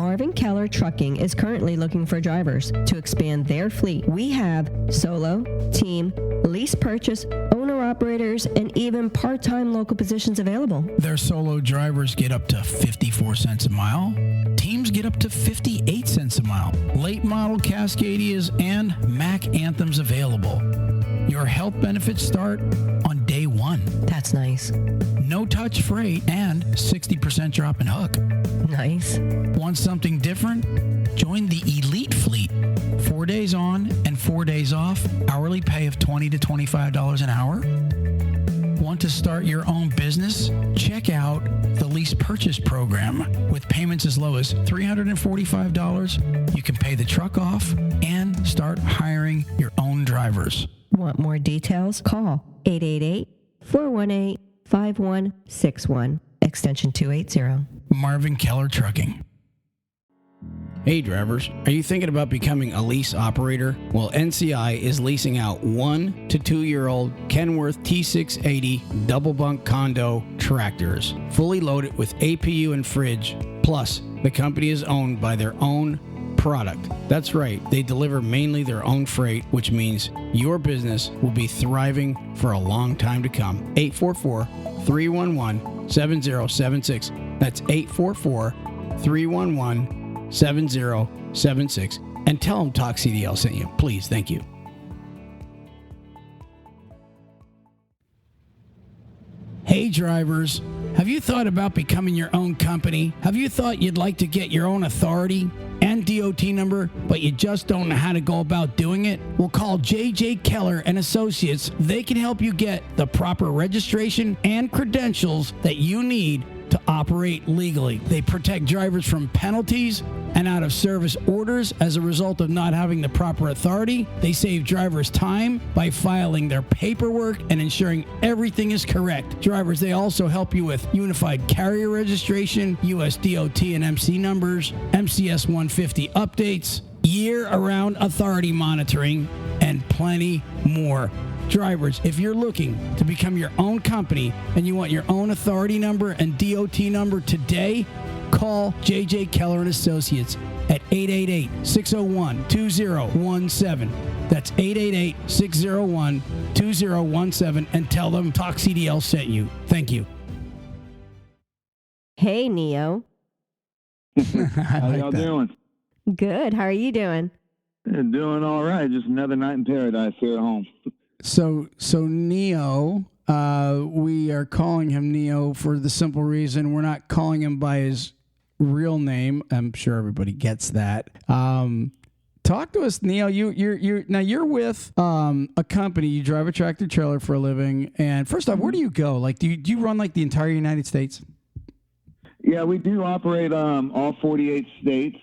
Marvin Keller Trucking is currently looking for drivers to expand their fleet. We have solo, team, lease purchase, owner-operators, and even part-time local positions available. Their solo drivers get up to 54 cents a mile. Teams get up to 58 cents a mile. Late model Cascadias and Mack Anthems available. Your health benefits start on day one. That's nice. No touch freight and 60% drop in hook. Nice. Want something different? Join the Elite Fleet. 4 days on and 4 days off. Hourly pay of $20 to $25 an hour. Want to start your own business? Check out the Lease Purchase Program. With payments as low as $345, you can pay the truck off and start hiring your own drivers. Want more details? Call 888-418-5161, extension 280. Marvin Keller Trucking. Hey drivers, are you thinking about becoming a lease operator? Well, NCI is leasing out 1 to 2-year-old Kenworth T680 double bunk condo tractors, fully loaded with APU and fridge. Plus, the company is owned by their own product. That's right, they deliver mainly their own freight, which means your business will be thriving for a long time to come. 844-311-7076. That's 844-311-7076. And tell them TalKCDL sent you. Please, thank you. Hey drivers, have you thought about becoming your own company? Have you thought you'd like to get your own authority and DOT number, but you just don't know how to go about doing it? Well, call J.J. Keller and Associates. They can help you get the proper registration and credentials that you need to operate legally. They protect drivers from penalties and out of service orders as a result of not having the proper authority. They save drivers time by filing their paperwork and ensuring everything is correct. Drivers, they also help you with unified carrier registration, US DOT and MC numbers, MCS 150 updates, year-around authority monitoring, and plenty more. Drivers, if you're looking to become your own company and you want your own authority number and DOT number today, call J.J. Keller and Associates at 888-601-2017. That's 888-601-2017 and tell them TalKCDL sent you. Thank you. Hey, Neo. How y'all doing? Good. How are you doing? Doing all right. Just another night in paradise here at home. So Neo, we are calling him Neo for the simple reason we're not calling him by his real name. I'm sure everybody gets that. Talk to us, Neo. You're with a company. You drive a tractor trailer for a living. And first off, where do you go? Like, do you run like the entire United States? Yeah, we do operate all 48 states.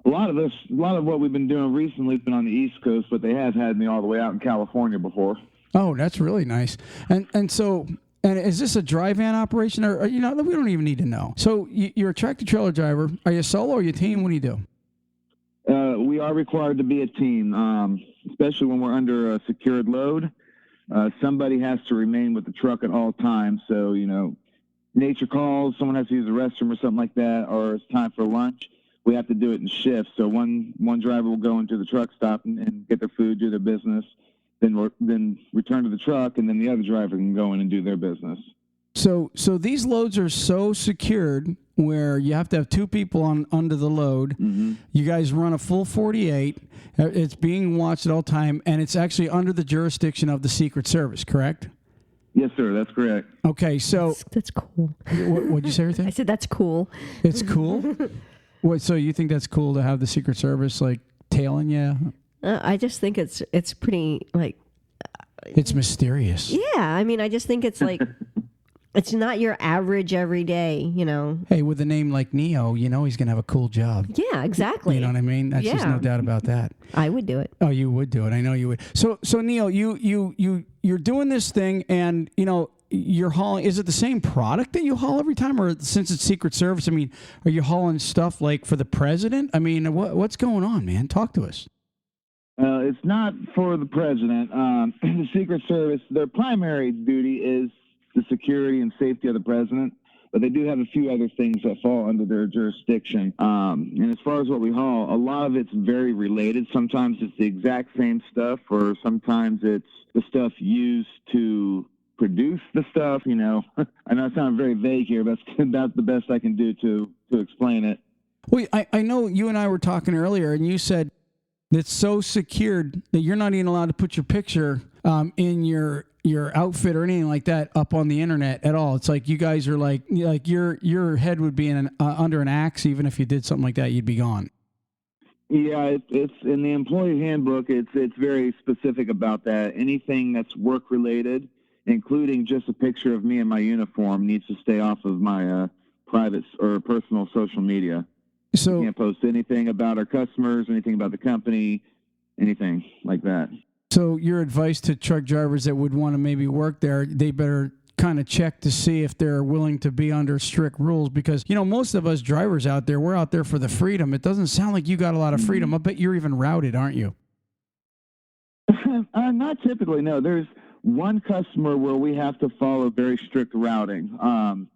A lot of what we've been doing recently has been on the East Coast, but they have had me all the way out in California before. Oh, that's really nice. And so is this a dry van operation, or we don't even need to know. So you're a tractor trailer driver. Are you solo or are you a team? What do you do? We are required to be a team, especially when we're under a secured load. Somebody has to remain with the truck at all times. So, nature calls, someone has to use the restroom or something like that, or it's time for lunch. We have to do it in shifts. So one driver will go into the truck stop and get their food, do their business, then return to the truck, and then the other driver can go in and do their business. So these loads are so secured where you have to have two people under the load. Mm-hmm. You guys run a full 48. It's being watched at all time, and it's actually under the jurisdiction of the Secret Service, correct? Yes, sir. That's correct. Okay, so that's cool. What'd you say, everything? I said that's cool. It's cool? What? So you think that's cool to have the Secret Service like tailing you? I just think it's pretty like. It's mysterious. Yeah, I mean, I just think it's like it's not your average every day, Hey, with a name like Neo, he's gonna have a cool job. Yeah, exactly. You know what I mean? That's just no doubt about that. I would do it. Oh, you would do it. I know you would. So Neo, you're doing this thing, and you're hauling. Is it the same product that you haul every time, or since it's Secret Service? I mean, are you hauling stuff like for the president? I mean, what's going on, man? Talk to us. It's not for the president. The Secret Service, their primary duty is the security and safety of the president. but they do have a few other things that fall under their jurisdiction. And as far as what we haul, a lot of it's very related. Sometimes it's the exact same stuff, or sometimes it's the stuff used to produce the stuff. I know I sound very vague here, but that's the best I can do to explain it. Well, I know you and I were talking earlier, and you said it's so secured that you're not even allowed to put your picture in your outfit or anything like that up on the internet at all. It's like you guys are like your head would be under an axe. Even if you did something like that, you'd be gone. Yeah, it's in the employee handbook. It's very specific about that. Anything that's work related, including just a picture of me in my uniform, needs to stay off of my private or personal social media. So we can't post anything about our customers, anything about the company, anything like that. So your advice to truck drivers that would want to maybe work there, they better kind of check to see if they're willing to be under strict rules, because most of us drivers out there, we're out there for the freedom. It doesn't sound like you got a lot of freedom. I bet you're even routed, aren't you? Not typically, no. There's one customer where we have to follow very strict routing.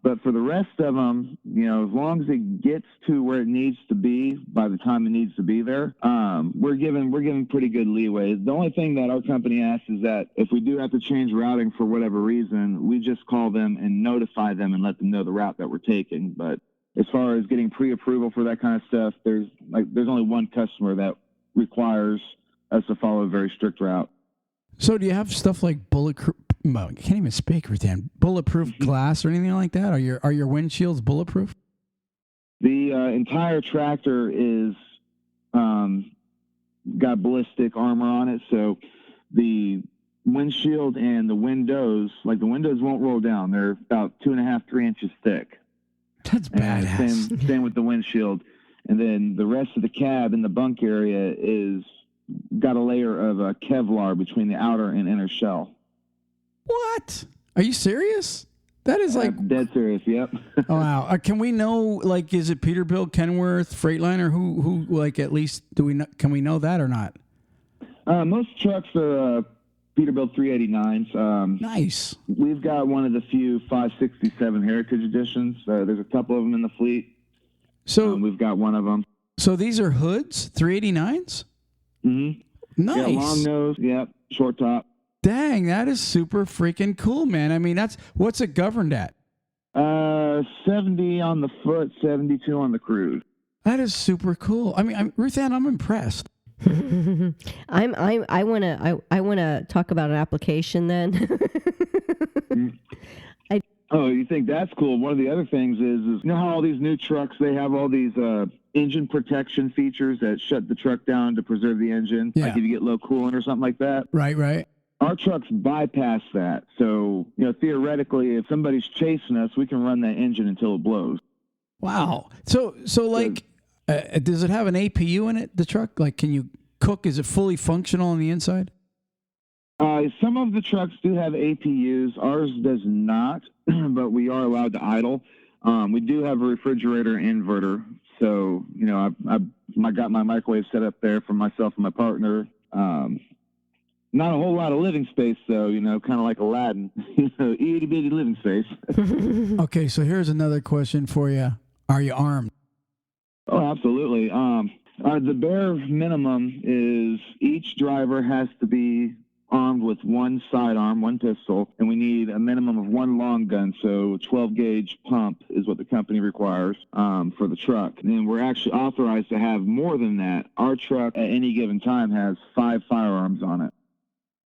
But for the rest of them, as long as it gets to where it needs to be by the time it needs to be there, we're given pretty good leeway. The only thing that our company asks is that if we do have to change routing for whatever reason, we just call them and notify them and let them know the route that we're taking. But as far as getting pre-approval for that kind of stuff, there's only one customer that requires us to follow a very strict route. So do you have stuff like bulletproof? I can't even speak, Ruthann. Bulletproof glass or anything like that? Are your windshields bulletproof? The entire tractor is got ballistic armor on it, so the windshield and the windows, the windows won't roll down. They're about 2.5, 3 inches thick. That's badass. Same with the windshield, and then the rest of the cab in the bunk area is got a layer of Kevlar between the outer and inner shell. What? Are you serious? That is dead serious. Yep. Oh, wow. Can we know, is it Peterbilt, Kenworth, Freightliner? Who at least can we know that or not? Most trucks are Peterbilt 389s. Nice. We've got one of the few 567 Heritage Editions. There's a couple of them in the fleet. So we've got one of them. So these are hoods, 389s? Mm-hmm. Nice. Yeah, long nose. Yep. Short top. Dang, that is super freaking cool, man. I mean, what's it governed at? 70 on the foot, 72 on the cruise. That is super cool. I mean, Ruthann, I'm impressed. I wanna talk about an application then. Oh, you think that's cool? One of the other things is how all these new trucks, they have all these engine protection features that shut the truck down to preserve the engine, yeah. Like if you get low coolant or something like that. Right. Our trucks bypass that. So, theoretically, if somebody's chasing us, we can run that engine until it blows. Wow. So does it have an APU in it, the truck? Can you cook? Is it fully functional on the inside? Some of the trucks do have APUs. Ours does not, but we are allowed to idle. We do have a refrigerator inverter. So, I got my microwave set up there for myself and my partner. Not a whole lot of living space, though, kind of like Aladdin, itty bitty living space. Okay, so here's another question for you. Are you armed? Oh, absolutely. The bare minimum is each driver has to be armed with one sidearm, one pistol, and we need a minimum of one long gun. So 12-gauge pump is what the company requires for the truck. And we're actually authorized to have more than that. Our truck at any given time has 5 firearms on it.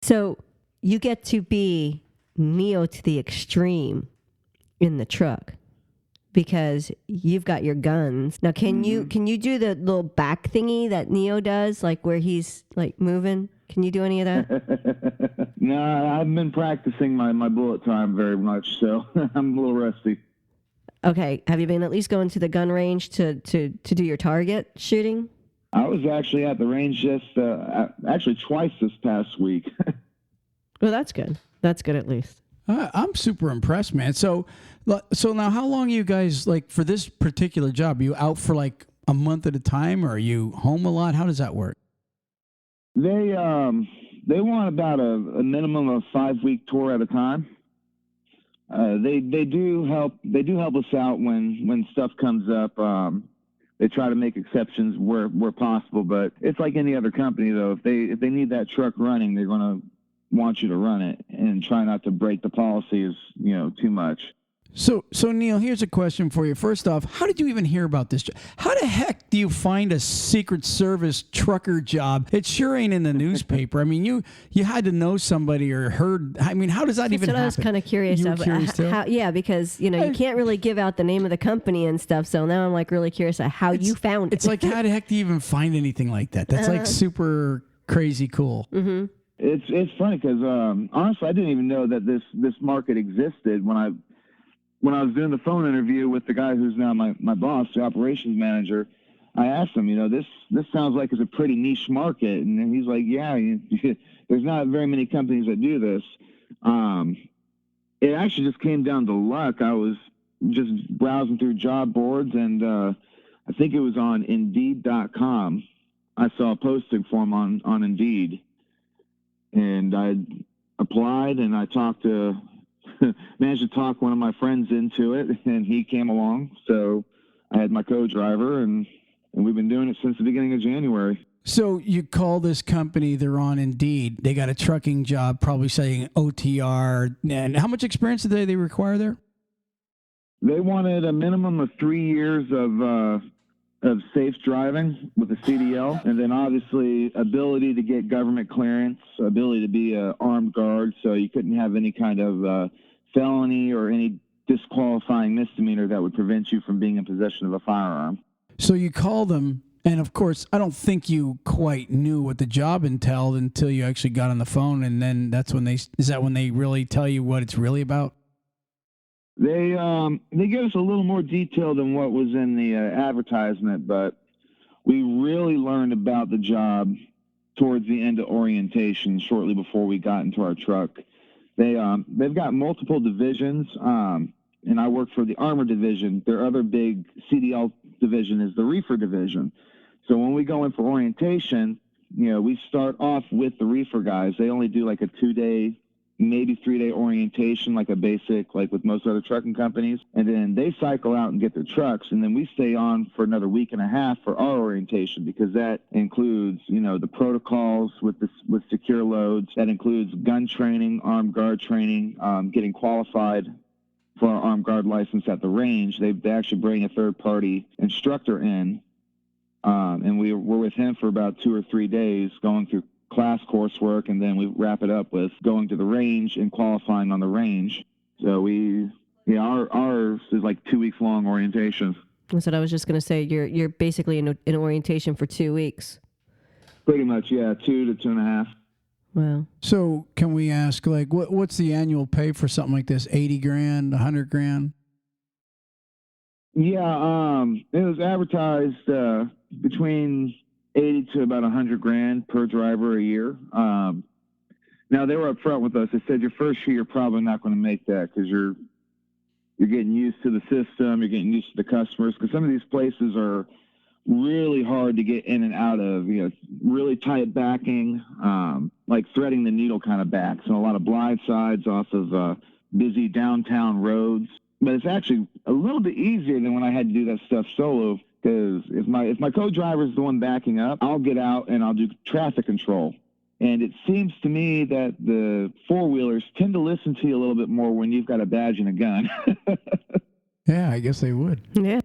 So you get to be Neo to the extreme in the truck because you've got your guns. Now, can you do the little back thingy that Neo does, where he's moving? Can you do any of that? No, I've been practicing my bullet time very much, so I'm a little rusty. Okay. Have you been at least going to the gun range to do your target shooting? I was actually at the range just actually twice this past week. Well, that's good. That's good at least. I'm super impressed, man. So now how long are you guys, for this particular job? Are you out for a month at a time, or are you home a lot? How does that work? They want about a minimum of 5-week tour at a time. They do help us out when stuff comes up. They try to make exceptions where possible, but it's like any other company though. If they need that truck running, they're going to want you to run it and try not to break the policies, too much. So Neil, here's a question for you. First off, how did you even hear about this job? How the heck do you find a Secret Service trucker job? It sure ain't in the newspaper. I mean, you had to know somebody or heard. I mean, how does that even happen? I was kind of curious. You were curious too? Yeah, because you can't really give out the name of the company and stuff. So now I'm like really curious how you found it. It's like, how the heck do you even find anything like that? That's like super crazy cool. Mm-hmm. It's funny because honestly, I didn't even know that this market existed when I was doing the phone interview with the guy who's now my boss, the operations manager. I asked him, this sounds like it's a pretty niche market. And then he's like, yeah, there's not very many companies that do this. It actually just came down to luck. I was just browsing through job boards, and I think it was on Indeed.com. I saw a posting for him on Indeed. And I applied, and I managed to talk one of my friends into it, and he came along. So I had my co-driver, and we've been doing it since the beginning of January. So you call this company, they're on Indeed. They got a trucking job, probably saying OTR. And how much experience did they require there? They wanted a minimum of 3 years of safe driving with a CDL, and then obviously ability to get government clearance, ability to be an armed guard, so you couldn't have any kind of felony or any disqualifying misdemeanor that would prevent you from being in possession of a firearm. So you call them, and of course, I don't think you quite knew what the job entailed until you actually got on the phone, and then is that when they really tell you what it's really about? They give us a little more detail than what was in the advertisement, but we really learned about the job towards the end of orientation, shortly before we got into our truck. They've got multiple divisions, and I work for the armor division. Their other big CDL division is the reefer division. So when we go in for orientation, we start off with the reefer guys. They only do like a 2-day, maybe 3-day orientation, like a basic, like with most other trucking companies. And then they cycle out and get their trucks. And then we stay on for another week and a half for our orientation, because that includes, the protocols with secure loads. That includes gun training, armed guard training, getting qualified for our armed guard license at the range. They actually bring a third-party instructor in, and we're with him for about 2 or 3 days going through class coursework, and then we wrap it up with going to the range and qualifying on the range. So ours is like 2 weeks long orientation. That's what I was just going to say. You're basically in orientation for 2 weeks. Pretty much, yeah, 2 to 2.5. Wow. So can we ask, like, what's the annual pay for something like this? $80,000, $100,000? Yeah, it was advertised between 80 to about $100,000 per driver a year. Now they were upfront with us. They said your first year you're probably not going to make that, because you're getting used to the system, you're getting used to the customers, because some of these places are really hard to get in and out of. Really tight backing, like threading the needle kind of backs, and a lot of blind sides off of busy downtown roads. But it's actually a little bit easier than when I had to do that stuff solo. Because if my co-driver is the one backing up, I'll get out and I'll do traffic control. And it seems to me that the four-wheelers tend to listen to you a little bit more when you've got a badge and a gun. Yeah, I guess they would. Yeah.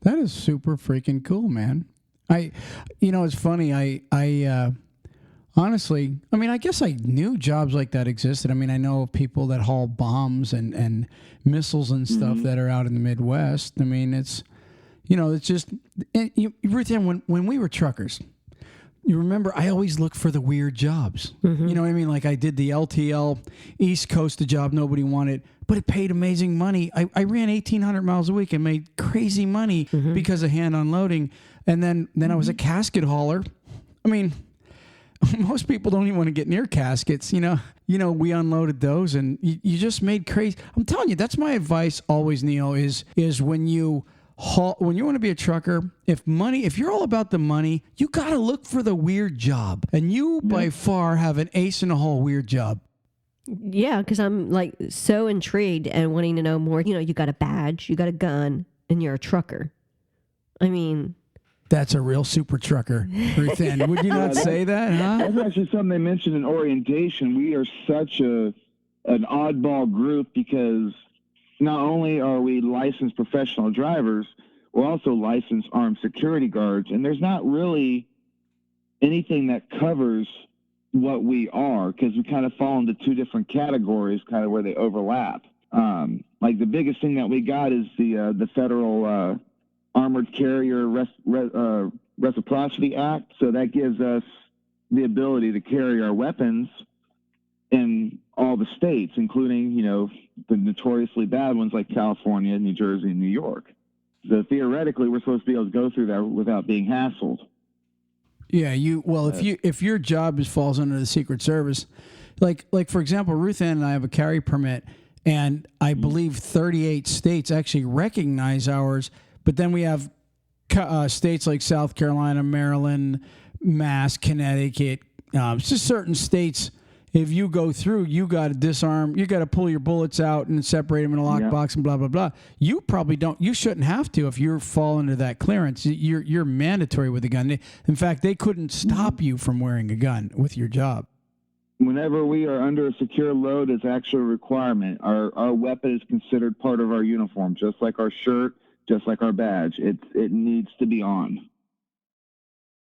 That is super freaking cool, man. It's funny. I honestly, I guess I knew jobs like that existed. I know of people that haul bombs and missiles and stuff that are out in the Midwest. It's... it's just, Ruth Ann, when we were truckers, you remember I always looked for the weird jobs. Mm-hmm. You know what I mean? Like I did the LTL East Coast, a job nobody wanted, but it paid amazing money. I ran 1,800 miles a week and made crazy money because of hand unloading. And then I was a casket hauler. Most people don't even want to get near caskets. We unloaded those, and you just made crazy. I'm telling you, that's my advice always, Neil, is when you want to be a trucker, if you're all about the money, you got to look for the weird job. And you by far have an ace in the hole weird job. Yeah, because I'm like so intrigued and wanting to know more. You know, you got a badge, you got a gun, and you're a trucker. I mean, That's a real super trucker, Ruth Ann. Would you not say that, huh? That's actually something they mentioned in orientation. We are such an oddball group because not only are we licensed professional drivers, we're also licensed armed security guards, and there's not really anything that covers what we are because we kind of fall into two different categories, kind of where they overlap. Like the biggest thing that we got is the federal Armored Carrier Reciprocity Act. So that gives us the ability to carry our weapons in all the states, including, you know, the notoriously bad ones like California, New Jersey, and New York. So theoretically, we're supposed to be able to go through that without being hassled. Yeah, if your job falls under the Secret Service, like for example, Ruth Ann and I have a carry permit, and I believe 38 states actually recognize ours, but then we have states like South Carolina, Maryland, Mass, Connecticut, just certain states. If you go through, you got to disarm, you got to pull your bullets out and separate them in a lockbox and blah, blah, blah. You probably don't, you shouldn't have to if you fall under that clearance. You're mandatory with a gun. In fact, they couldn't stop you from wearing a gun with your job. Whenever we are under a secure load, it's actually a requirement. Our weapon is considered part of our uniform, just like our shirt, just like our badge. It needs to be on.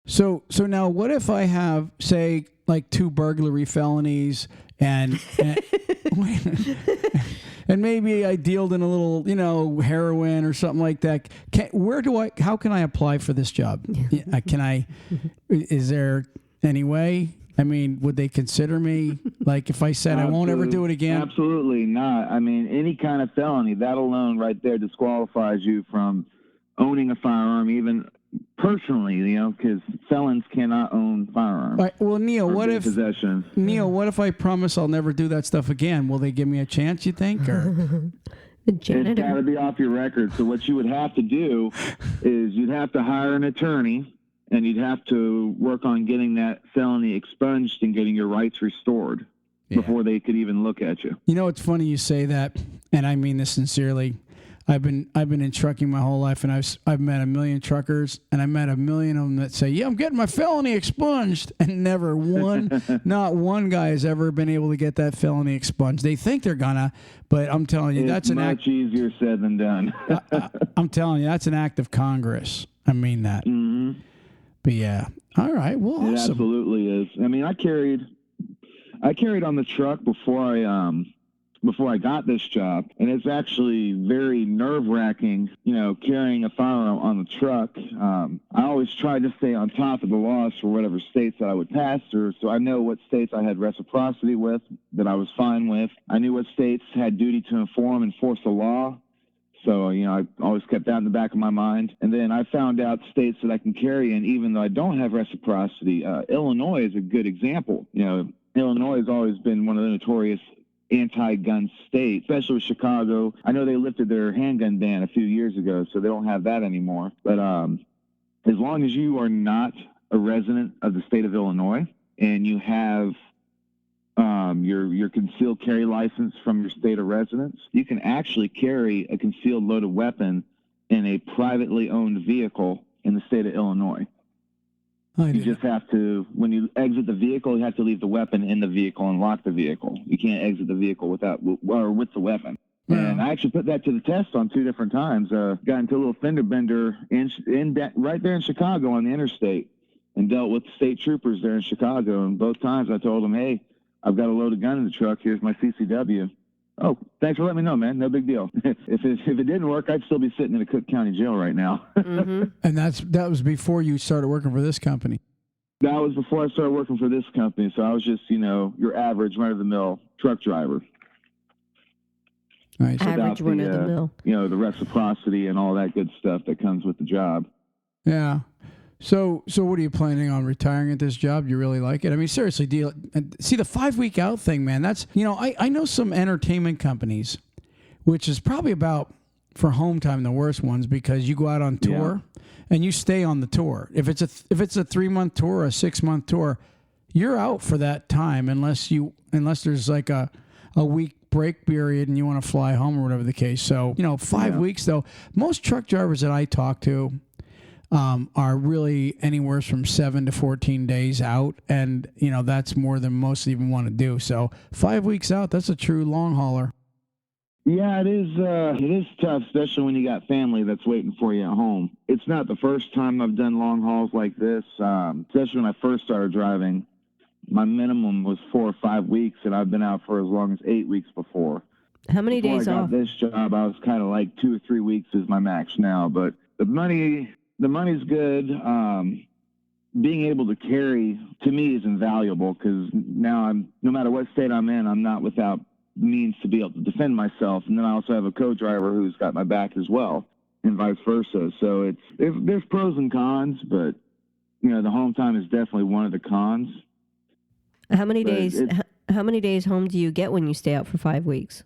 So now what if I have, say, like 2 burglary felonies and and maybe I dealed in a little, you know, heroin or something like that. How can I apply for this job? Is there any way? I mean, would they consider me? Like if I said I won't ever do it again? Absolutely not. I mean, any kind of felony, that alone right there disqualifies you from owning a firearm, even personally, you know, because felons cannot own firearms. Right. Well, Neil, what if I promise I'll never do that stuff again? Will they give me a chance, you think? Or it's got to be off your record. So what you would have to do is you'd have to hire an attorney, and you'd have to work on getting that felony expunged and getting your rights restored before they could even look at you. You know, it's funny you say that, and I mean this sincerely. I've been in trucking my whole life, and I've met a million truckers, and I met a million of them that say, "Yeah, I'm getting my felony expunged," and not one guy has ever been able to get that felony expunged. They think they're gonna, but I'm telling you, that's much easier said than done. I'm telling you, that's an act of Congress. I mean that. Mm-hmm. But yeah, all right. Well, awesome. It absolutely is. I mean, I carried on the truck before I got this job, and it's actually very nerve-wracking, you know, carrying a firearm on the truck. I always tried to stay on top of the laws for whatever states that I would pass through, so I know what states I had reciprocity with, that I was fine with. I knew what states had duty to inform and enforce the law, so, you know, I always kept that in the back of my mind. And then I found out states that I can carry in, even though I don't have reciprocity. Illinois is a good example. You know, Illinois has always been one of the notorious anti-gun state, especially with Chicago. I know they lifted their handgun ban a few years ago, so they don't have that anymore. But as long as you are not a resident of the state of Illinois and you have your concealed carry license from your state of residence, you can actually carry a concealed loaded weapon in a privately owned vehicle in the state of Illinois. You just have to, when you exit the vehicle, you have to leave the weapon in the vehicle and lock the vehicle. You can't exit the vehicle with the weapon. Yeah. And I actually put that to the test on 2 different times. Got into a little fender bender right there in Chicago on the interstate, and dealt with state troopers there in Chicago. And both times I told them, "Hey, I've got a loaded gun in the truck. Here's my CCW." "Oh, thanks for letting me know, man. No big deal." If it didn't work, I'd still be sitting in a Cook County jail right now. Mm-hmm. And that was before you started working for this company. That was before I started working for this company. So I was just, you know, your average run-of-the-mill truck driver. Nice. Average run-of-the-mill. You know, the reciprocity and all that good stuff that comes with the job. Yeah. So what are you planning on retiring at this job? You really like it? I mean, seriously, see the 5-week out thing, man. That's, you know, I know some entertainment companies, which is probably about, for home time, the worst ones, because you go out on tour and you stay on the tour. If it's a 3-month tour or a 6-month tour, you're out for that time unless there's like a week break period and you want to fly home or whatever the case. So, 5 weeks though. Most truck drivers that I talk to are really anywhere from 7 to 14 days out. And, that's more than most even want to do. So 5 weeks out, that's a true long hauler. Yeah, it is tough, especially when you got family that's waiting for you at home. It's not the first time I've done long hauls like this, especially when I first started driving. My minimum was 4 or 5 weeks, and I've been out for as long as 8 weeks before. How many days Before I got off? this job, I was kind of like 2 or 3 weeks is my max now. But the money's good. Being able to carry to me is invaluable because now no matter what state I'm in, I'm not without means to be able to defend myself. And then I also have a co-driver who's got my back as well, and vice versa. So there's pros and cons, but the home time is definitely one of the cons. How many days home do you get when you stay out for 5 weeks?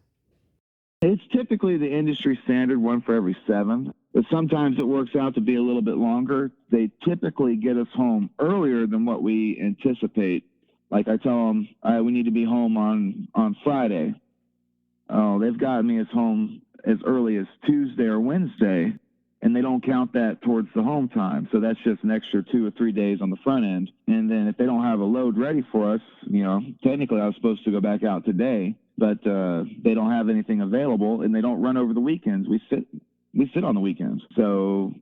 It's typically the industry standard, 1 for every 7. But sometimes it works out to be a little bit longer. They typically get us home earlier than what we anticipate. Like I tell them, we need to be home on Friday. Oh, they've got me as home as early as Tuesday or Wednesday, and they don't count that towards the home time. So that's just an extra 2 or 3 days on the front end. And then if they don't have a load ready for us, technically I was supposed to go back out today, but they don't have anything available, and they don't run over the weekends. We sit on the weekends. So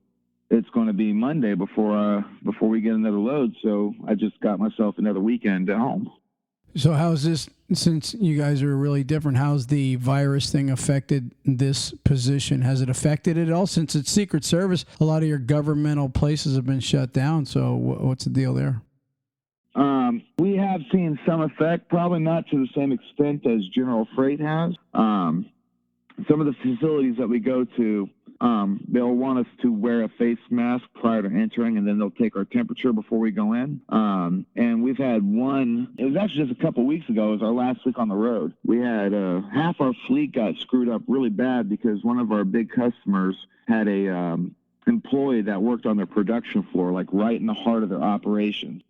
it's going to be Monday before we get another load. So I just got myself another weekend at home. So how's this, since you guys are really different, how's the virus thing affected this position? Has it affected it at all? Since it's Secret Service, a lot of your governmental places have been shut down. So what's the deal there? We have seen some effect, probably not to the same extent as General Freight has. Some of the facilities that we go to, they'll want us to wear a face mask prior to entering, and then they'll take our temperature before we go in. And we've had one, it was actually just a couple weeks ago, it was our last week on the road. We had half our fleet got screwed up really bad because one of our big customers had a employee that worked on their production floor, like right in the heart of their operation,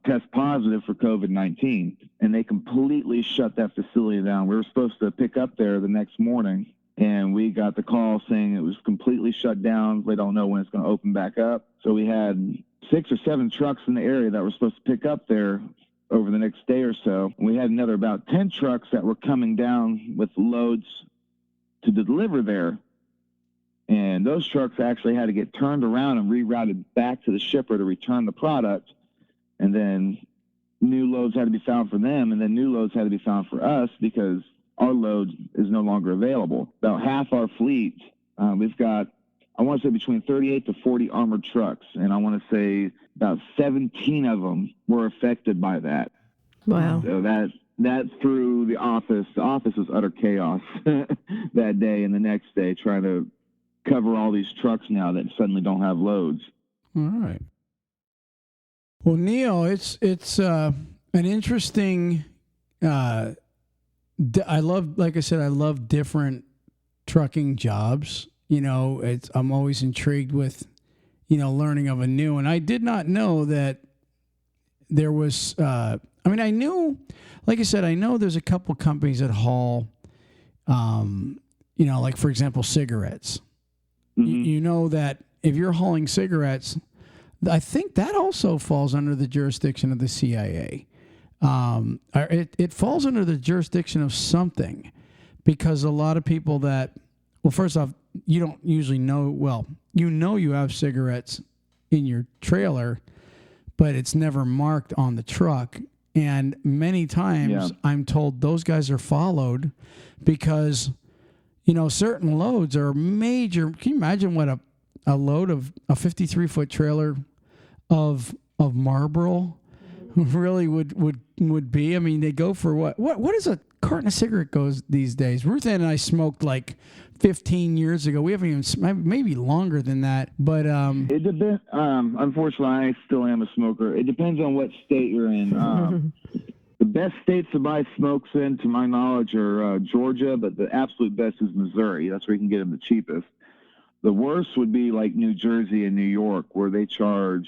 test positive for COVID-19, and they completely shut that facility down. We were supposed to pick up there the next morning, and we got the call saying it was completely shut down. They don't know when it's going to open back up. So we had 6 or 7 trucks in the area that were supposed to pick up there over the next day or so. We had another about 10 trucks that were coming down with loads to deliver there. And those trucks actually had to get turned around and rerouted back to the shipper to return the product. And then new loads had to be found for them, and then new loads had to be found for us because our load is no longer available. About half our fleet, we've got, I want to say between 38 to 40 armored trucks, and I want to say about 17 of them were affected by that. Wow. So that threw the office. The office was utter chaos that day and the next day, trying to cover all these trucks now that suddenly don't have loads. All right. Well, Neil, it's an interesting. I love different trucking jobs. I'm always intrigued with, learning of a new. And I did not know that there was. I knew, like I said, I know there's a couple companies that haul, like for example, cigarettes. Mm-hmm. You know that if you're hauling cigarettes, I think that also falls under the jurisdiction of the CIA. It falls under the jurisdiction of something, because a lot of people that, well, first off, you don't usually know, well, you have cigarettes in your trailer, but it's never marked on the truck. And many times I'm told those guys are followed because, certain loads are major. Can you imagine what a load of a 53-foot trailer of Marlboro really would be? I mean, they go for what is a carton of cigarette goes these days? Ruth Ann and I smoked like 15 years ago. We haven't even, maybe longer than that, but it depends. Unfortunately, I still am a smoker. It depends on what state you're in. The best states to buy smokes in, to my knowledge, are Georgia, but the absolute best is Missouri. That's where you can get them the cheapest. The worst would be like New Jersey and New York, where they charge,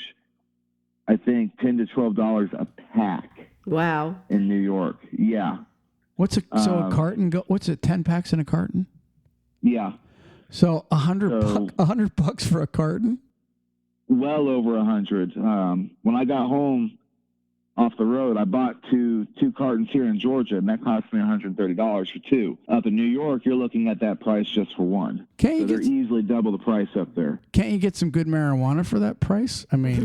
I think, $10 to $12 a pack. Wow. in New York. Yeah. What's a carton go? What's it? 10 packs in a carton? Yeah. So $100 for a carton? Well over 100. When I got home off the road, I bought two cartons here in Georgia, and that cost me $130 for two. Up in New York, you're looking at that price just for one. So they're easily double the price up there. Can't you get some good marijuana for that price? I mean,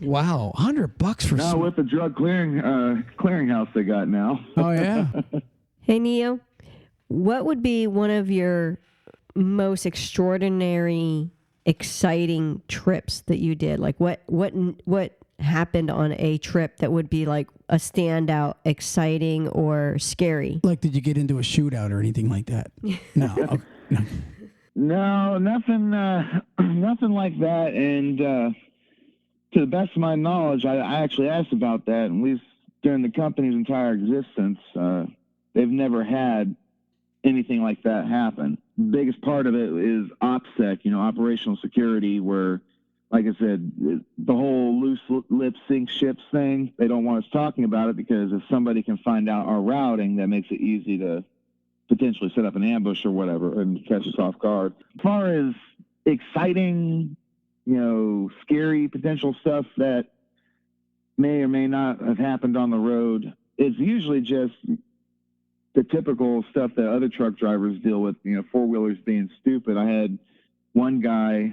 wow, $100 for no, with the drug clearinghouse they got now. Oh yeah. Hey Neo, what would be one of your most extraordinary, exciting trips that you did? Like what happened on a trip that would be like a standout, exciting, or scary? Like, did you get into a shootout or anything like that? No. Okay. No, nothing like that. And to the best of my knowledge, I actually asked about that, and we've during the company's entire existence, they've never had anything like that happen. The biggest part of it is OPSEC, operational security, where, like I said, the whole loose lip sink ships thing, they don't want us talking about it because if somebody can find out our routing, that makes it easy to potentially set up an ambush or whatever and catch us off guard. As far as exciting, scary potential stuff that may or may not have happened on the road, it's usually just the typical stuff that other truck drivers deal with, four-wheelers being stupid. I had one guy a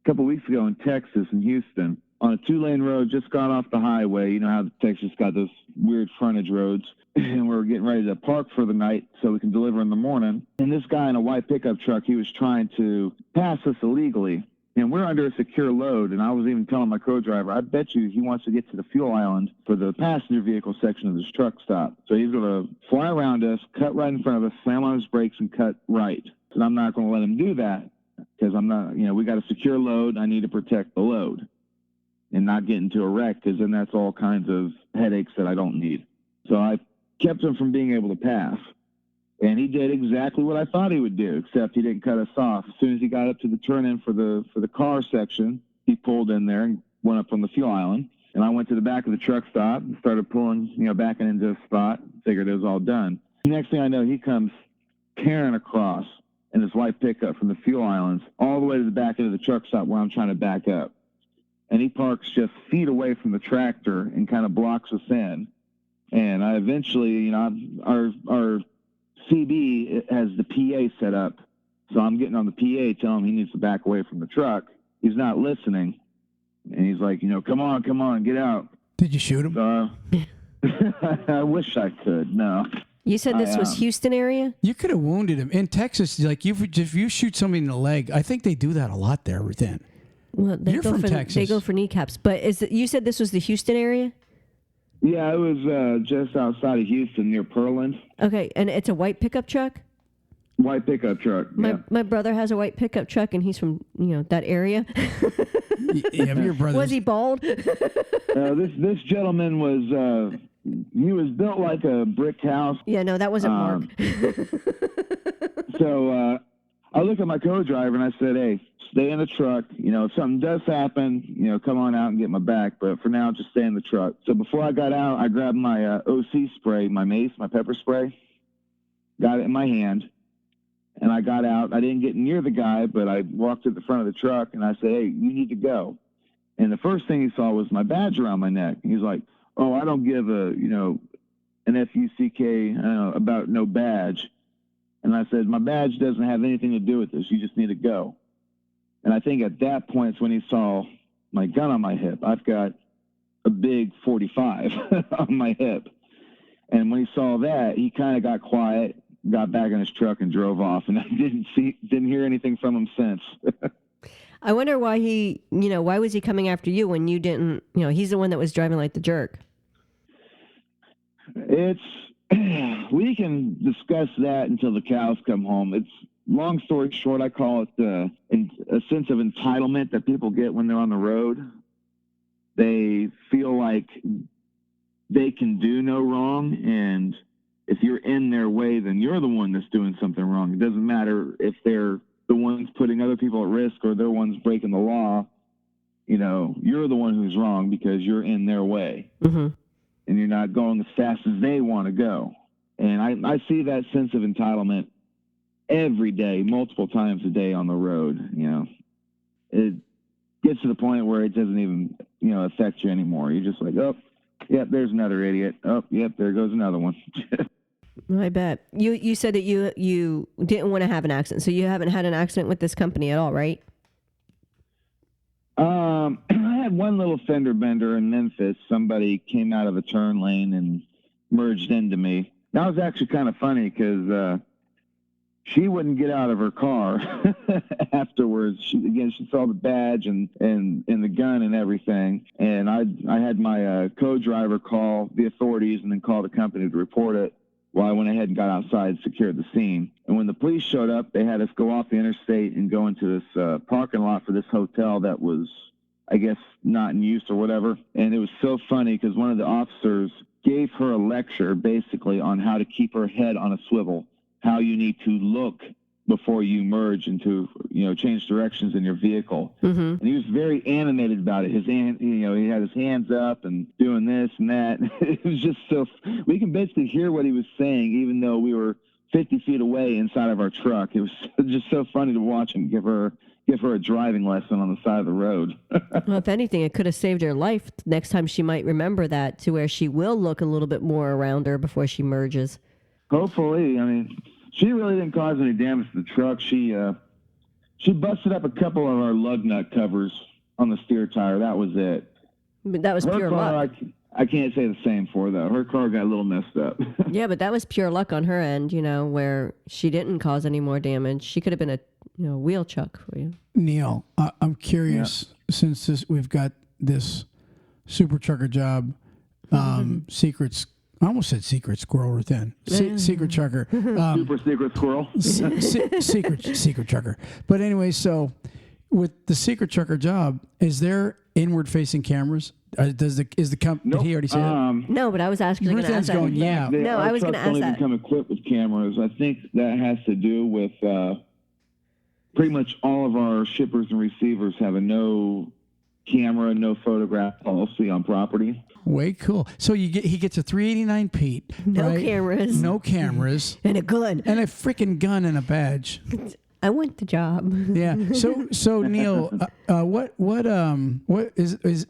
couple weeks ago in Texas, in Houston, on a 2-lane road, just got off the highway. You know how Texas got those weird frontage roads. And we were getting ready to park for the night so we can deliver in the morning. And this guy in a white pickup truck, he was trying to pass us illegally. And we're under a secure load, and I was even telling my co-driver, I bet you he wants to get to the fuel island for the passenger vehicle section of this truck stop. So he's going to fly around us, cut right in front of us, slam on his brakes, and cut right. And I'm not going to let him do that because I'm not, we got a secure load. I need to protect the load and not get into a wreck, because then that's all kinds of headaches that I don't need. So I kept him from being able to pass. And he did exactly what I thought he would do, except he didn't cut us off. As soon as he got up to the turn-in for the car section, he pulled in there and went up on the fuel island. And I went to the back of the truck stop and started pulling, backing into a spot. Figured it was all done. Next thing I know, he comes tearing across in his white pickup from the fuel islands all the way to the back end of the truck stop where I'm trying to back up. And he parks just feet away from the tractor and kind of blocks us in. And I eventually, our CB has the PA set up, so I'm getting on the PA telling him he needs to back away from the truck. He's not listening, and he's like, come on, get out. Did you shoot him? I wish I could. No. You said this was Houston area? You could have wounded him. In Texas, like if you shoot somebody in the leg, I think they do that a lot there within. Well, You're from Texas. They go for kneecaps. But you said this was the Houston area? Yeah, it was just outside of Houston near Pearland. Okay, and it's a white pickup truck? White pickup truck. My brother has a white pickup truck, and he's from that area. Yeah, your brother. Was he bald? This gentleman was he was built like a brick house. Yeah, no, that wasn't Mark. So I looked at my co-driver and I said, "Hey, stay in the truck. If something does happen, come on out and get my back. But for now, just stay in the truck." So before I got out, I grabbed my OC spray, my mace, my pepper spray, got it in my hand, and I got out. I didn't get near the guy, but I walked to the front of the truck and I said, "Hey, you need to go." And the first thing he saw was my badge around my neck. He's like, "Oh, I don't give an FUCK about no badge." And I said, "My badge doesn't have anything to do with this. You just need to go." And I think at that point is when he saw my gun on my hip. I've got a big 45 on my hip. And when he saw that, he kind of got quiet, got back in his truck and drove off. And I didn't hear anything from him since. I wonder why why was he coming after you when you didn't, he's the one that was driving like the jerk. We can discuss that until the cows come home. It's long story short, I call it a sense of entitlement that people get when they're on the road. They feel like they can do no wrong, and if you're in their way, then you're the one that's doing something wrong. It doesn't matter if they're the ones putting other people at risk or they're ones breaking the law. you're the one who's wrong because you're in their way Mm-hmm. and you're not going as fast as they want to go. And I see that sense of entitlement every day, multiple times a day on the road. It gets to the point where it doesn't even, affect you anymore. You're just like, oh, yep, there's another idiot. Oh, yep, there goes another one. I bet. You said that you didn't want to have an accident, so you haven't had an accident with this company at all, right? I had one little fender bender in Memphis. Somebody came out of a turn lane and merged into me. That was actually kind of funny because she wouldn't get out of her car afterwards. She saw the badge and the gun and everything. And I had my co-driver call the authorities and then call the company to report it. Well, I went ahead and got outside and secured the scene. And when the police showed up, they had us go off the interstate and go into this parking lot for this hotel that was, I guess, not in use or whatever. And it was so funny because one of the officers gave her a lecture basically on how to keep her head on a swivel, how you need to look before you merge into, change directions in your vehicle. Mm-hmm. And he was very animated about it. He had his hands up and doing this and that. It was just we can basically hear what he was saying, even though we were 50 feet away inside of our truck. It was just so funny to watch him give her a driving lesson on the side of the road. Well, if anything, it could have saved her life. Next time she might remember that, to where she will look a little bit more around her before she merges. Hopefully. She really didn't cause any damage to the truck. She busted up a couple of our lug nut covers on the steer tire. That was it. But that was Her pure car, luck. I can't say the same for, though. Her car got a little messed up. Yeah, but that was pure luck on her end, where she didn't cause any more damage. She could have been a wheel chuck for you. Neil, I'm curious, since we've got this super trucker job, secrets. I almost said secret squirrel within. Secret trucker. Super secret squirrel. Secret trucker. But anyway, so with the secret trucker job, is there inward facing cameras? Is the company? Nope. Did he already say that? No, but I was actually going to ask that. going, yeah. No, I was going to ask Our trucks don't that. even come equipped with cameras. I think that has to do with pretty much all of our shippers and receivers have a no camera, no photograph policy on property. Way cool. So he gets a 389 Pete. No right? cameras. No cameras. And a gun. And a freaking gun and a badge. I want the job. Yeah. So Neil, what is?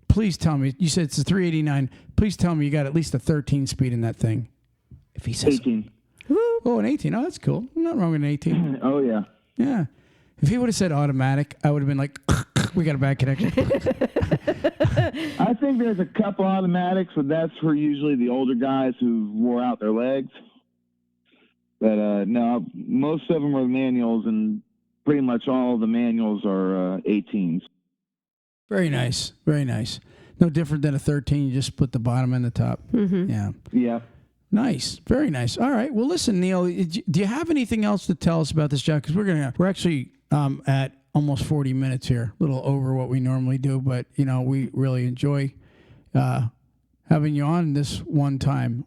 Please tell me. You said it's a 389. Please tell me you got at least a 13 speed in that thing. If he says 18. Oh, an 18. Oh, that's cool. Not wrong with an 18. Oh, yeah. Yeah. If he would have said automatic, I would have been like, we got a bad connection. I think there's a couple automatics, but that's for usually the older guys who wore out their legs. But no, most of them are manuals, and pretty much all of the manuals are 18s. Very nice. Very nice. No different than a 13. You just split the bottom and the top. Mm-hmm. Yeah. Yeah. Nice. Very nice. All right. Well, listen, Neil, do you have anything else to tell us about this job? Because we're actually at almost 40 minutes here, a little over what we normally do, but we really enjoy having you on this one time.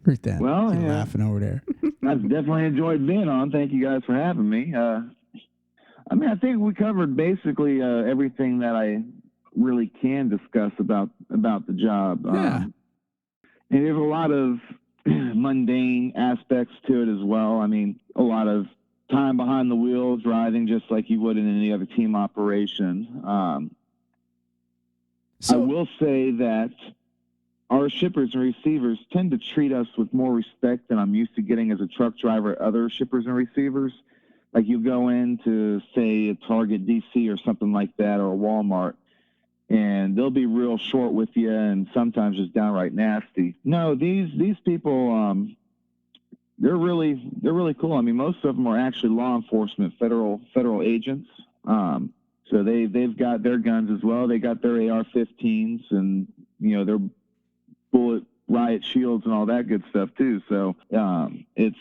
Right there. Well, you're laughing over there. I've definitely enjoyed being on. Thank you guys for having me. I think we covered basically everything that I really can discuss about the job. Yeah. And there's a lot of mundane aspects to it as well. A lot of time behind the wheel, driving just like you would in any other team operation. I will say that our shippers and receivers tend to treat us with more respect than I'm used to getting as a truck driver at other shippers and receivers. Like you go into, say, a Target DC or something like that, or a Walmart, and they'll be real short with you and sometimes just downright nasty. No, these people, they're really cool. Most of them are actually law enforcement, federal agents. So they've got their guns as well. They got their AR-15s and their bullet riot shields and all that good stuff too. So it's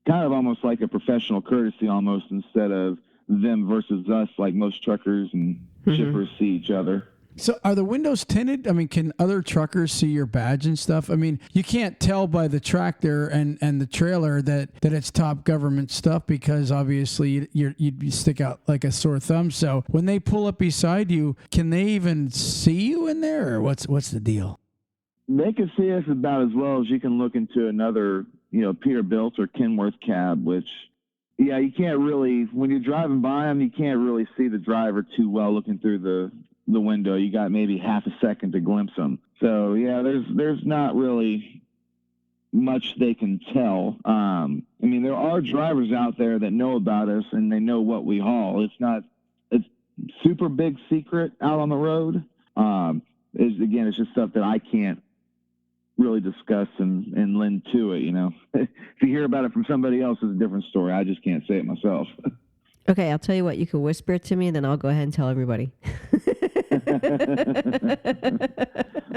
kind of almost like a professional courtesy almost, instead of them versus us, like most truckers and shippers see each other. So are the windows tinted? I mean, can other truckers see your badge and stuff? I mean, you can't tell by the tractor and the trailer that it's top government stuff because obviously you'd stick out like a sore thumb. So when they pull up beside you, can they even see you in there, or what's the deal? They can see us about as well as you can look into another, Peterbilt or Kenworth cab, which, yeah, you can't really, when you're driving by them, you can't really see the driver too well looking through the window. You got maybe half a second to glimpse them. So yeah, there's not really much they can tell. I mean, there are drivers out there that know about us and they know what we haul. It's super big secret out on the road. It's just stuff that I can't really discuss and lend to it. If you hear about it from somebody else, it's a different story. I just can't say it myself. Okay, I'll tell you what. You can whisper it to me, then I'll go ahead and tell everybody.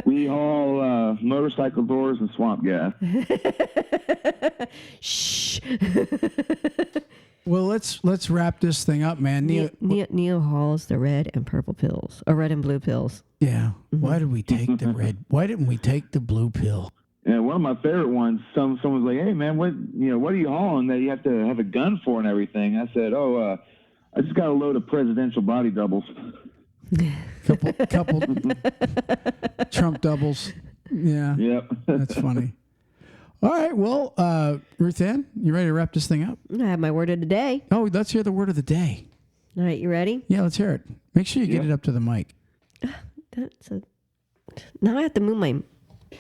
We haul motorcycle doors and swamp gas. Shh. Well, let's wrap this thing up, man. Neo hauls the red and purple pills, or red and blue pills. Yeah. Mm-hmm. Why did we take the red? Why didn't we take the blue pill? Yeah, one of my favorite ones. Someone's like, "Hey, man, what are you hauling that you have to have a gun for and everything?" I said, "Oh, I just got a load of presidential body doubles." couple Trump doubles. Yeah. Yep. That's funny. All right. Well, Ruth Ann, you ready to wrap this thing up? I have my word of the day. Oh, let's hear the word of the day. All right, you ready? Yeah, let's hear it. Make sure you get it up to the mic. Now I have to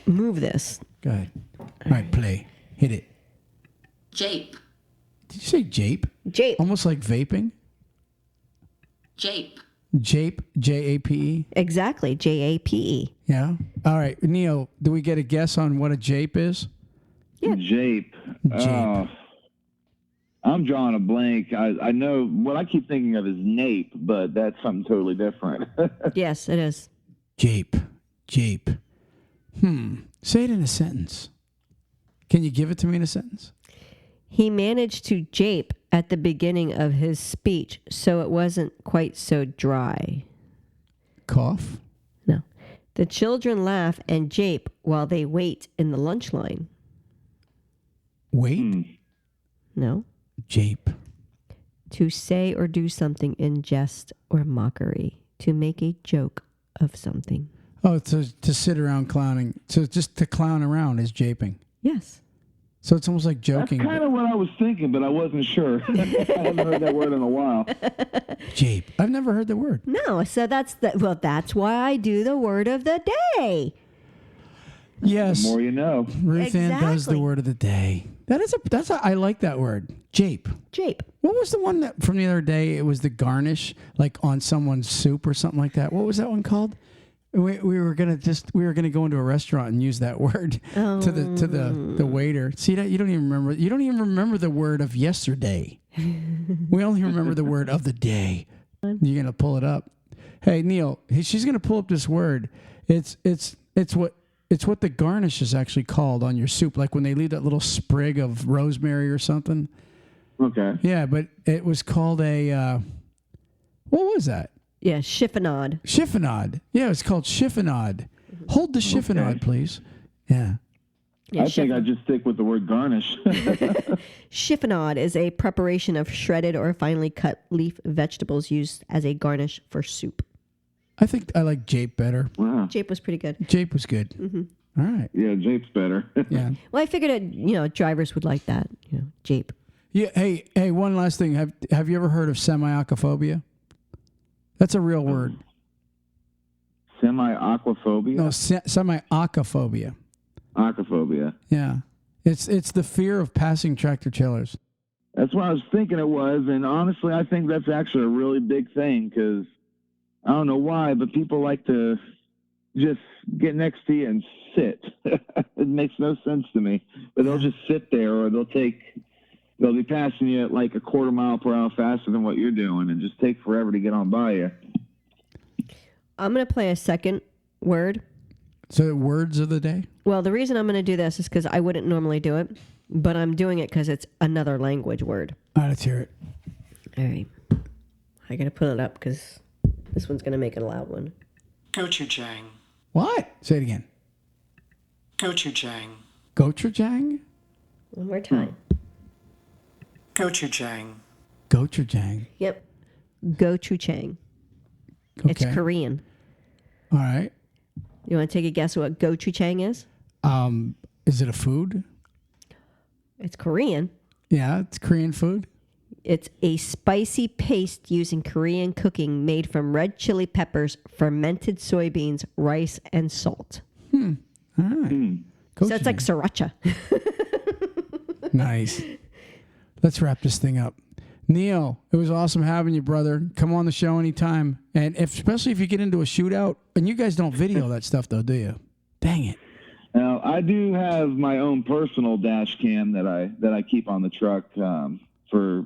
move this. Go ahead. All right, play. Hit it. Jape. Did you say jape? Jape. Almost like vaping? Jape. Jape, J-A-P-E? Exactly, Jape. Yeah. All right, Neil, do we get a guess on what a jape is? Yeah. Jape. Jape. I'm drawing a blank. I know what I keep thinking of is nape, but that's something totally different. Yes, it is. Jape. Say it in a sentence. Can you give it to me in a sentence? He managed to jape at the beginning of his speech, so it wasn't quite so dry. Cough? No. The children laugh and jape while they wait in the lunch line. Wait? No. Jape. To say or do something in jest or mockery. To make a joke of something. Oh, to sit around clowning. So just to clown around is japing. Yes. So it's almost like joking. That's kind of what I was thinking, but I wasn't sure. I haven't heard that word in a while. Jape. I've never heard the word. No, so that's why I do the word of the day. Yes. The more you know. Ruth Ann does the Exactly. word of the day. I like that word. Jape. Jape. What was the one that from the other day? It was the garnish, like on someone's soup or something like that. What was that one called? We were gonna go into a restaurant and use that word to the waiter. See that you don't even remember. You don't even remember the word of yesterday. We only remember the word of the day. You're gonna pull it up. Hey Neil, she's gonna pull up this word. It's what the garnish is actually called on your soup. Like when they leave that little sprig of rosemary or something. Okay. Yeah, but it was called a. What was that? Yeah, chiffonade. Chiffonade. Yeah, it's chiffonade. Mm-hmm. Hold the chiffonade, please. Yeah. Yeah, I think I just stick with the word garnish. Chiffonade is a preparation of shredded or finely cut leaf vegetables used as a garnish for soup. I think I like jape better. Wow. Jape was pretty good. Jape was good. Mm-hmm. All right. Yeah, jape's better. Yeah. Well, I figured drivers would like that. Jape. Yeah. Hey. One last thing. Have you ever heard of semi-aquaphobia? That's a real word. Semi-aquaphobia? No, semi-aquaphobia. Aquaphobia. Yeah. It's the fear of passing tractor trailers. That's what I was thinking it was, and honestly, I think that's actually a really big thing because I don't know why, but people like to just get next to you and sit. It makes no sense to me, but they'll just sit there, or they'll be passing you at like a quarter mile per hour faster than what you're doing, and just take forever to get on by you. I'm going to play a second word. So words of the day? Well, the reason I'm going to do this is because I wouldn't normally do it, but I'm doing it because it's another language word. All right, let's hear it. All right. I got to put it up because this one's going to make it a loud one. Gochujang. What? Say it again. Gochujang. Gochujang? One more time. Gochujang. Gochujang. Yep. Gochujang. Okay. It's Korean. All right. You want to take a guess what gochujang is? Is it a food? It's Korean. Yeah, it's Korean food. It's a spicy paste used in Korean cooking made from red chili peppers, fermented soybeans, rice, and salt. All right. So it's like sriracha. Nice. Let's wrap this thing up. Neil, it was awesome having you, brother. Come on the show anytime. And especially if you get into a shootout. And you guys don't video that stuff, though, do you? Dang it. Now, I do have my own personal dash cam that I keep on the truck for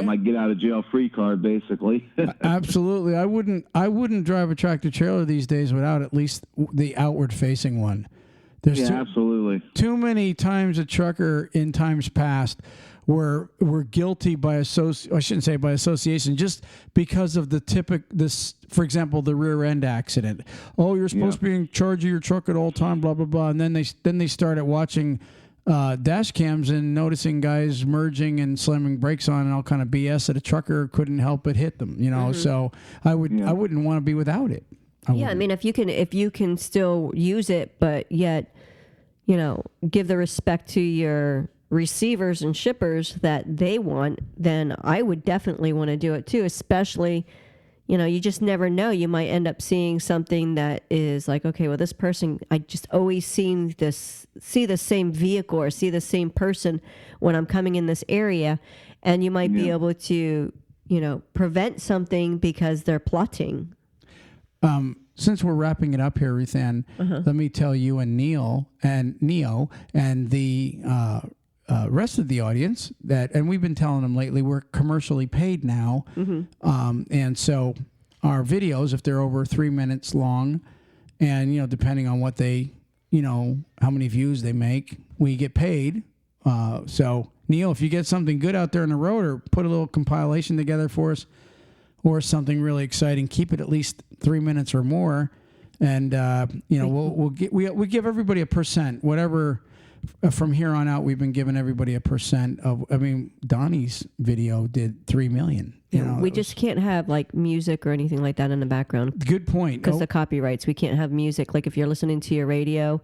my get out of jail free card, basically. Absolutely. I wouldn't drive a tractor trailer these days without at least the outward facing one. There's absolutely too many times a trucker in times past were guilty by association, just because of for example, the rear end accident. Oh, you're supposed to be in charge of your truck at all time, blah blah blah. And then they started watching dash cams and noticing guys merging and slamming brakes on and all kind of BS that a trucker couldn't help but hit them. So I wouldn't want to be without it. I mean, if you can still use it, but yet, give the respect to your receivers and shippers that they want, then I would definitely want to do it too, especially, you just never know. You might end up seeing something that is like, okay, well, this person, I just always see the same vehicle or see the same person when I'm coming in this area. And you might be able to, prevent something because they're plotting. Since we're wrapping it up here, Ruth Ann, let me tell you and Neo and the rest of the audience and we've been telling them lately, we're commercially paid now. And so our videos, if they're over 3 minutes long and, depending on what they, how many views they make, we get paid. So Neil, if you get something good out there on the road or put a little compilation together for us, or something really exciting, keep it at least 3 minutes or more, and we give everybody a percent. Whatever from here on out, we've been giving everybody a percent of. I mean, Donnie's video did 3 million. We just can't have like music or anything like that in the background. Good point. Because the copyrights, we can't have music. Like if you're listening to your radio,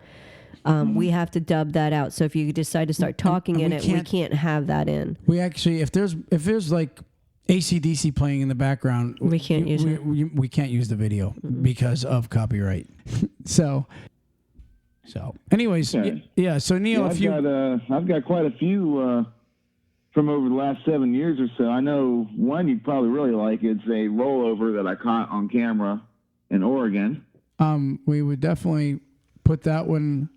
we have to dub that out. So if you decide to start talking in it, we can't have that in. We actually, if there's like AC/DC playing in the background, we can't use it. We can't use the video because of copyright. So anyways, yeah. So Neil, I've got quite a few from over the last 7 years or so. I know one you'd probably really like. It's a rollover that I caught on camera in Oregon. We would definitely put that one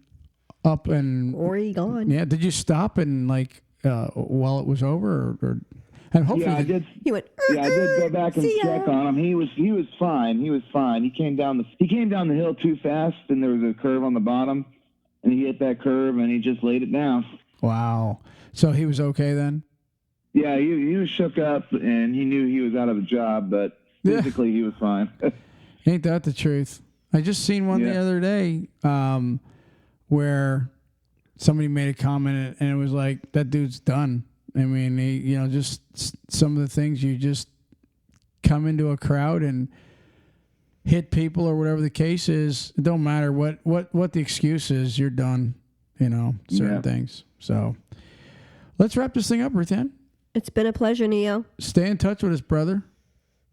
up. And Oregon. Yeah. Did you stop and while it was over or and hopefully I did. He went. I did go back and check on him. He was fine. He was fine. He came down the hill too fast, and there was a curve on the bottom, and he hit that curve, and he just laid it down. Wow. So he was okay then? Yeah, he was shook up, and he knew he was out of a job, but physically he was fine. Ain't that the truth? I just seen one the other day where somebody made a comment, and it was like, that dude's done. I mean, just some of the things, you just come into a crowd and hit people or whatever the case is. It don't matter what the excuse is, you're done, certain things. So let's wrap this thing up, Ruth Ann. It's been a pleasure, Neo. Stay in touch with us, brother.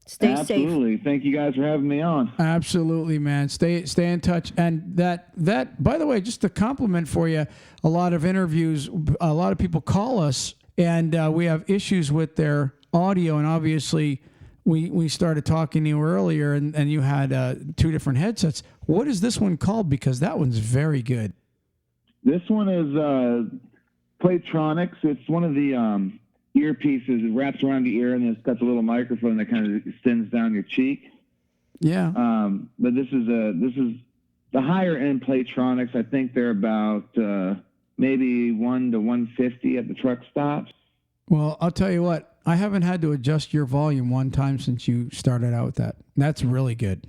Stay safe. Absolutely. Thank you guys for having me on. Absolutely, man. Stay in touch. And that, by the way, just a compliment for you. A lot of interviews, a lot of people call us, and we have issues with their audio. And obviously, we started talking to you earlier, and you had 2 different headsets. What is this one called? Because that one's very good. This one is Playtronics. It's one of the earpieces. It wraps around the ear, and it's got the little microphone that kind of extends down your cheek. Yeah. But this is the higher end Playtronics. I think they're about maybe $1 to $150 at the truck stops. Well, I'll tell you what. I haven't had to adjust your volume one time since you started out with that. That's really good.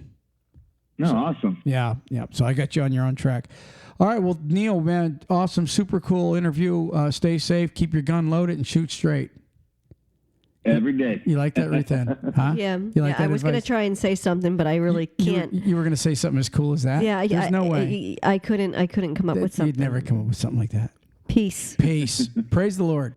No, awesome. Yeah. So I got you on your own track. All right. Well, Neil, man, awesome, super cool interview. Stay safe, keep your gun loaded, and shoot straight. Every day. You like that right then? Huh? Yeah. You like that I was going to advice? try and say something, but I really can't. You were going to say something as cool as that? Yeah, There's no way. I couldn't come up with something. You'd never come up with something like that. Peace. Peace. Praise the Lord.